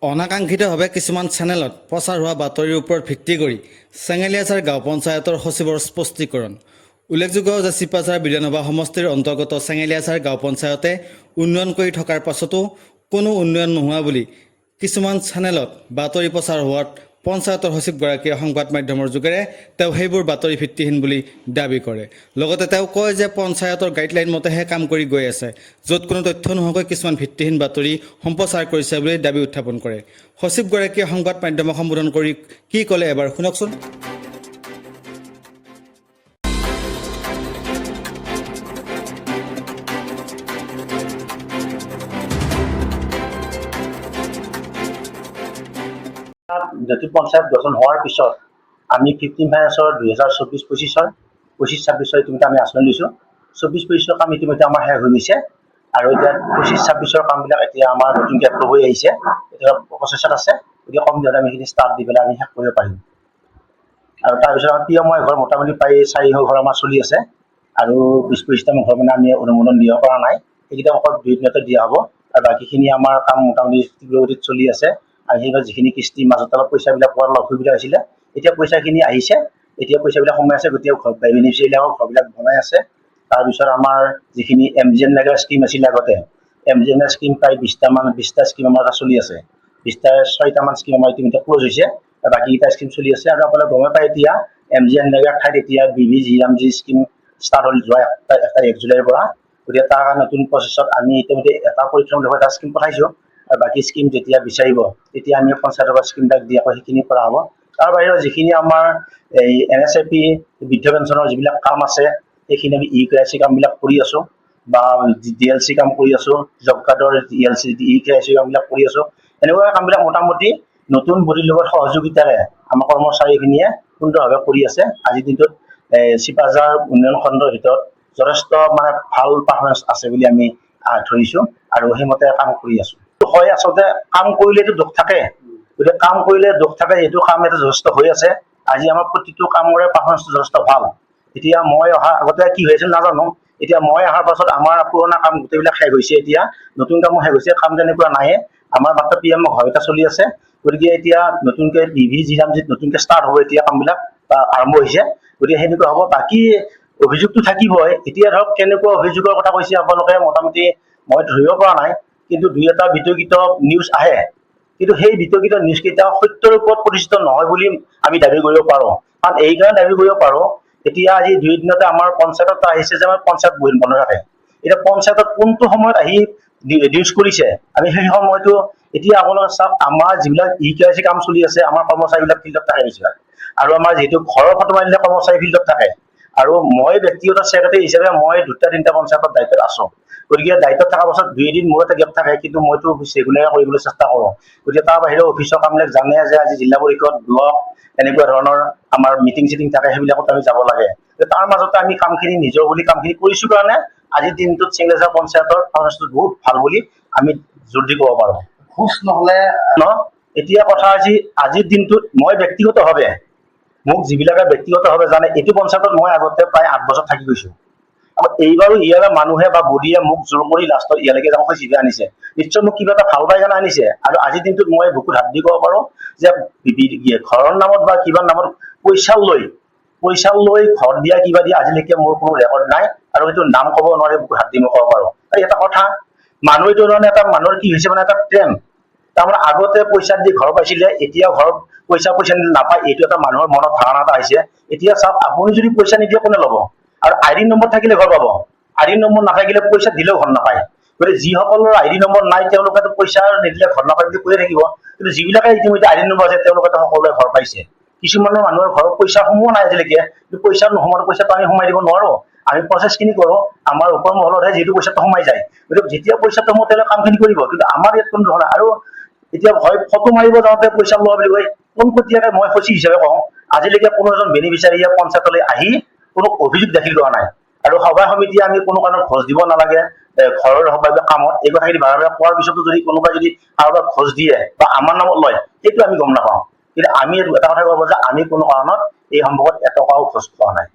অনাকাংক্ষিতভাৱে কিছুমান চেনেলত প্ৰচাৰ হোৱা বাতৰিৰ ওপৰত ভিত্তি কৰি চেঙেলীয়াচাৰ গাঁও পঞ্চায়তৰ সচিবৰ স্পষ্টীকৰণ। উল্লেখযোগ্য যে চিপাঝাৰ বিধানসভা সমষ্টিৰ অন্তৰ্গত চেঙেলীয়াচাৰ গাঁও পঞ্চায়তে উন্নয়ন কৰি থকাৰ পাছতো কোনো উন্নয়ন নোহোৱা বুলি কিছুমান চেনেলত বাতৰি প্ৰচাৰ হোৱাত পঞ্চায়তৰ সচিবগৰাকীয়ে সংবাদ মাধ্যমৰ যোগেৰে তেওঁ সেইবোৰ বাতৰি ভিত্তিহীন বুলি দাবী কৰে। লগতে তেওঁ কয় যে পঞ্চায়তৰ গাইডলাইন মতেহে কাম কৰি গৈ আছে, য'ত কোনো তথ্য নোহোৱাকৈ কিছুমান ভিত্তিহীন বাতৰি সম্প্ৰচাৰ কৰিছে বুলি দাবী উত্থাপন কৰে। সচিবগৰাকীয়ে সংবাদ মাধ্যমক সম্বোধন কৰি কি ক'লে এবাৰ শুনকচোন। জাতীয় পঞ্চায়ত গঠন হোৱাৰ পিছত আমি 15 ফাইনেন্সৰ 2024-25 ইতিমধ্যে আমি আঁচনি লৈছোঁ। 24-25 কাম ইতিমধ্যে আমাৰ শেষ হৈ গৈছে আৰু এতিয়া 25-26 কামবিলাক এতিয়া আমাৰ নতুনকৈ এপ্ৰুভ হৈ আহিছে, এতিয়া প্ৰচেছত আছে। গতিকে কম দিনত আমি সেইখিনি ষ্টাৰ্ট দি পেলাই আমি শেষ কৰিব পাৰিম। আৰু তাৰপিছত আমাৰ পিএমআই ঘৰ মোটামুটি প্ৰায় 400 ঘৰ আমাৰ চলি আছে আৰু 20-25টা ঘৰ মানে আমি অনুমোদন দিব পৰা নাই, সেইকেইটা অকল 2 দিনতে দিয়া হ'ব। আৰু বাকীখিনি আমাৰ কাম মোটামুটি তীব্ৰগতিত চলি আছে। আৰু সেইবিলাক যিখিনি কিস্তি মাজত অলপ পইচাবিলাক পোৱাৰ অসুবিধা হৈছিলে, এতিয়া পইচাখিনি আহিছে, এতিয়া পইচাবিলাক সোমাই আছে। গোটেই বেনিফিচিয়াৰীবিলাকৰ ঘৰবিলাক বনাই আছে। তাৰপিছত আমাৰ যিখিনি MGNREGA স্কীম আছিলে আগতে, MGNREGA স্কীম প্ৰায় 20টা স্কীম আমাৰ চলি আছে। 6টামান স্কীম আমাৰ ইতিমধ্যে ক্ল'জ হৈছে, বাকীকেইটা স্কীম চলি আছে। আৰু আপোনালোকে গমে পায় এতিয়া MGNREGA ঠাইত এতিয়া BVGRAMG স্কীম ষ্টাৰ্ট হ'ল যোৱা 1 জুলাইৰ পৰা। গতিকে তাৰ নতুন প্ৰচেছত আমি ইতিমধ্যে এটা পৰীক্ষামূলক এটা স্কীম পঠাইছোঁ। আৰু বাকী স্কীম যেতিয়া বিচাৰিব তেতিয়া আমি পঞ্চায়তৰ পৰা স্কীমবিলাক দি আকৌ সেইখিনি কৰা হ'ব। তাৰ বাহিৰেও যিখিনি আমাৰ এই NSAP বৃদ্ধ পেঞ্চনৰ যিবিলাক কাম আছে, সেইখিনি আমি EKYC কামবিলাক কৰি আছোঁ, বা DLC কাম কৰি আছোঁ, জব কাৰ্ডৰ EKYC কামবিলাক কৰি আছোঁ। এনেকুৱা কামবিলাক মোটামুটি নতুন বডিৰ লগত সহযোগিতাৰে আমাৰ কৰ্মচাৰীখিনিয়ে সুন্দৰভাৱে কৰি আছে। আজিৰ দিনটোত চিপাঝাৰ উন্নয়ন খণ্ডৰ ভিতৰত যথেষ্ট মানে ভাল পাৰফৰ্মেঞ্চ আছে বুলি আমি ধৰিছোঁ আৰু সেইমতে কাম কৰি আছোঁ। হয়, আচলতে কাম কৰিলেতো দুখ থাকে, গতিকে কাম কৰিলে দুখ থাকে, এইটো কাম এটা যথেষ্ট হৈ আছে। আজি আমাৰ প্ৰতিটো কামৰে পাৰফৰ্মেঞ্চটো যথেষ্ট ভাল। এতিয়া মই অহাৰ আগতে কি হৈছিল নাজানো, এতিয়া মই অহাৰ পাছত আমাৰ পুৰণা কাম গোটেইবিলাক শেষ হৈছে, এতিয়া নতুন কামো শেষ হৈছে। কাম তেনেকুৱা নাহে, আমাৰ মাত্ৰ PM ঘৰ এটা চলি আছে। গতিকে এতিয়া নতুনকৈ BVGRAMG নতুনকৈ ষ্টাৰ্ট হ'ব, এতিয়া কামবিলাক আৰম্ভ হৈছে। গতিকে সেনেকুৱা হ'ব। বাকী অভিযোগটো থাকিবই। এতিয়া ধৰক কেনেকুৱা অভিযোগৰ কথা কৈছে আপোনালোকে, মোটামুটি মই ধৰিব পৰা নাই, কিন্তু 2-এটা বিতৰ্কিত নিউজ আহে। কিন্তু সেই বিতৰ্কিত নিউজকেইটা সত্যৰ ওপৰত প্ৰতিষ্ঠিত নহয় বুলি আমি দাবী কৰিব পাৰোঁ। কাৰণ এইকাৰণে দাবী কৰিব পাৰোঁ, এতিয়া আজি 2 দিনতে আমাৰ পঞ্চায়তত আহিছে যে আমাৰ পঞ্চায়ত বন্ধ থাকে। এতিয়া পঞ্চায়তত কোনটো সময়ত আহি নিউজ কৰিছে, আমি সেই সময়টো এতিয়া আপোনালোকে চাওক, আমাৰ যিবিলাক EKYC কাম চলি আছে, আমাৰ কৰ্মচাৰীবিলাক ফিল্ডত থাকে বেছিভাগ। আৰু আমাৰ যিহেতু ঘৰৰ ফটো মাৰিলে কৰ্মচাৰী ফিল্ডত থাকে। আৰু মই ব্যক্তিগত ছেক্ৰেটাৰী হিচাপে মই 2টা-3টা পঞ্চায়তৰ দায়িত্বত আছোঁ। গতিকে দায়িত্বত থকাৰ পাছত 2 এদিন মোৰ এটা গেপ থাকে, কিন্তু মইতো ৰেগুলাৰ কৰিবলৈ চেষ্টা কৰোঁ। গতিকে তাৰ বাহিৰেও অফিচৰ কামবিলাক জানে যে আজি জিলা পৰিষদ, ব্লক এনেকুৱা ধৰণৰ আমাৰ মিটিং-চিটিং থাকে, সেইবিলাকত আমি যাব লাগে। তাৰ মাজতে আমি কামখিনি নিজৰ বুলি কামখিনি কৰিছোঁ কাৰণে আজিৰ দিনটোত চেঙেলীয়াচাৰ পঞ্চায়তৰ পাৰফৰ্মেঞ্চটো বহুত ভাল বুলি আমি জোৰ দি ক'ব পাৰোঁ। ঘোষ নহ'লে এতিয়া কথা হৈছে, আজিৰ দিনটোত মই ব্যক্তিগতভাৱে, মোক যিবিলাকে ব্যক্তিগতভাৱে জানে, এইটো পঞ্চায়তত মই আগতে প্ৰায় 8 বছৰ থাকি গৈছোঁ। আৰু এইবাৰো ইয়াৰে মানুহে বা বডিয়ে মোক জোৰ কৰি লাষ্টত ইয়ালৈকে যাব সচিবে আনিছে। নিশ্চয় মোক কিবা এটা ভাল পাই কাৰণে আনিছে। আৰু আজিৰ দিনটোত মই বুকুত হাত দি ক'ব পাৰোঁ যে ঘৰৰ নামত বা কিবা নামত পইচা লৈ ঘৰ দিয়া কিবা দিয়া আজিলৈকে মোৰ কোনো ৰেকৰ্ড নাই। আৰু সেইটো নাম ক'ব নোৱাৰি, বুকুত হাত দি মই ক'ব পাৰোঁ। আৰু এটা কথা, মানুহ এইটো ধৰণে এটা মানুহৰ কি হৈছে মানে এটা ট্ৰেণ্ড। তাৰমানে আগতে পইচা দি ঘৰ পাইছিলে, এতিয়া ঘৰত পইচা নাপায়, এইটো এটা মানুহৰ মনত ধাৰণা এটা আহিছে। এতিয়া চাওক, আপুনি যদি পইচা নিদিয়ে কোনে ল'ব? আৰু ID নম্বৰ থাকিলে ঘৰ পাব, ID নম্বৰ নাথাকিলে পইচা দিলেও ঘৰ নাপায়। গতিকে যিসকলৰ ID নম্বৰ নাই, তেওঁলোকেতো পইচা নিদিলে ঘৰ নাপায় বুলি কৈয়ে থাকিব। কিন্তু যিবিলাকে ইতিমধ্যে ID নম্বৰ আছে, তেওঁলোকেতো সকলোৱে ঘৰ পাইছে। কিছুমানৰ মানুহৰ ঘৰত পইচা সোমোৱা নাই আজিলৈকে, কিন্তু পইচা নোসোমোৱাৰ পইচাটো আমি সোমাই দিব নোৱাৰোঁ। আমি প্ৰচেছখিনি কৰোঁ, আমাৰ ওপৰ মহলতহে যিহেতু পইচাটো সোমাই যায়। গতিকে যেতিয়া পইচাটো সোমাব তেওঁলোকে কামখিনি কৰিব, কিন্তু আমাৰ ইয়াত কোনো ধৰণৰ। আৰু এতিয়া হয় ফটো মাৰিব যাওঁতে পইচা লোৱা বুলি কয়, পোনপটীয়াকৈ মই সচিব হিচাপে কওঁ, আজিলৈকে কোনো এজন বেনিফিচিয়াৰীয়ে পঞ্চায়তলৈ আহি কোনো অভিযোগ দাখিল কৰা নাই। আৰু সভা সমিতিয়ে আমি কোনো কাৰণত ঘোষ দিব নালাগে, ঘৰৰ হওক বা কামত, এই কথাখিনি বাৰে কোৱাৰ পিছতো যদি কোনোবাই যদি কাৰোবাক ঘোষ দিয়ে বা আমাৰ নামত লয়, সেইটো আমি গম নাপাওঁ। কিন্তু আমি এটা কথা ক'ব যে আমি কোনো কাৰণত এই সম্পৰ্কত এটকাও ঘোষ খোৱা নাই।